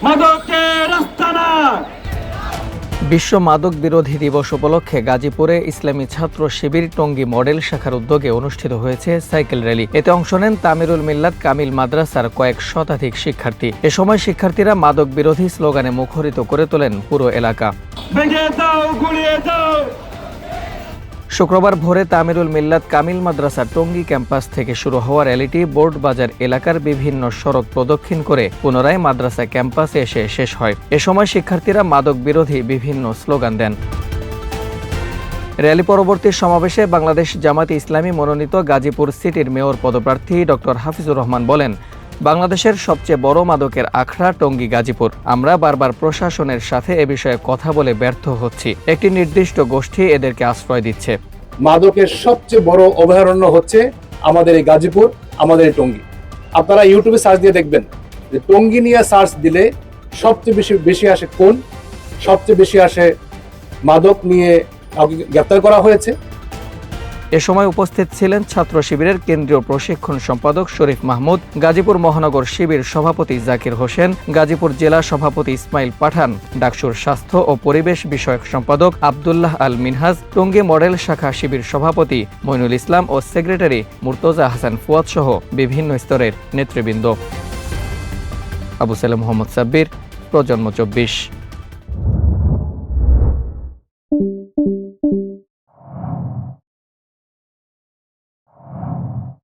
মাদকের আস্তানা। বিশ্ব মাদক বিরোধী দিবস উপলক্ষে গাজীপুরে ইসলামী ছাত্র শিবির টঙ্গী মডেল শাখার উদ্যোগে অনুষ্ঠিত হয়েছে সাইকেল র্যালি। এতে অংশ নেন তামিরুল মিল্লাত কামিল মাদ্রাসার কয়েক শতাধিক শিক্ষার্থী। এ সময় শিক্ষার্থীরা মাদক বিরোধী স্লোগানে মুখরিত করে তোলেন পুরো এলাকা। ভেঙে দাও, গুলিয়ে দাও। শুক্রবার ভোরে তামিরুল মিল্লাত কামিল মাদ্রাসার টঙ্গী ক্যাম্পাস থেকে শুরু হওয়া র্যালিটি বোর্ড বাজার এলাকার বিভিন্ন সড়ক প্রদক্ষিণ করে পুনরায় মাদ্রাসা ক্যাম্পাসে এসে শেষ হয়। এ সময় শিক্ষার্থীরা মাদক বিরোধী বিভিন্ন স্লোগান দেন। র্যালি পরবর্তী সমাবেশে বাংলাদেশ জামাতে ইসলামী মনোনীত গাজীপুর সিটির মেয়র পদপ্রার্থী ডক্টর হাফিজুর রহমান বলেন, বাংলাদেশের সবচেয়ে বড় মাদকের আখড়া টঙ্গী গাজীপুর। আমরা বারবার প্রশাসনের সাথে এ বিষয়ে কথা বলে ব্যর্থ হচ্ছি। একটি নির্দিষ্ট গোষ্ঠী এদেরকে আশ্রয় দিচ্ছে। মাদকের সবচেয়ে বড় অভয়ারণ্য হচ্ছে আমাদের এই গাজীপুর, আমাদের এই টঙ্গী। আপনারা ইউটিউবে সার্চ দিয়ে দেখবেন যে টঙ্গী নিয়ে সার্চ দিলে সবচেয়ে বেশি আসে কোন, সবচেয়ে বেশি আসে মাদক নিয়ে কাউকে গ্রেপ্তার করা হয়েছে। এ সময় উপস্থিত ছিলেন ছাত্র শিবিরের কেন্দ্রীয় প্রশিক্ষণ সম্পাদক শরীফ মাহমুদ, গাজীপুর মহানগর শিবির সভাপতি জাকির হোসেন, গাজীপুর জেলা সভাপতি ইসমাইল পাঠান, ডাকসুর স্বাস্থ্য ও পরিবেশ বিষয়ক সম্পাদক আব্দুল্লাহ আল মিনহাজ, টঙ্গী মডেল শাখা শিবির সভাপতি মইনুল ইসলাম ও সেক্রেটারি মুর্তজা হাসান ফুয়াদ সহ বিভিন্ন স্তরের নেতৃবৃন্দ। আবু সালেম মোহাম্মদ সাব্বির, প্রজন্ম 24।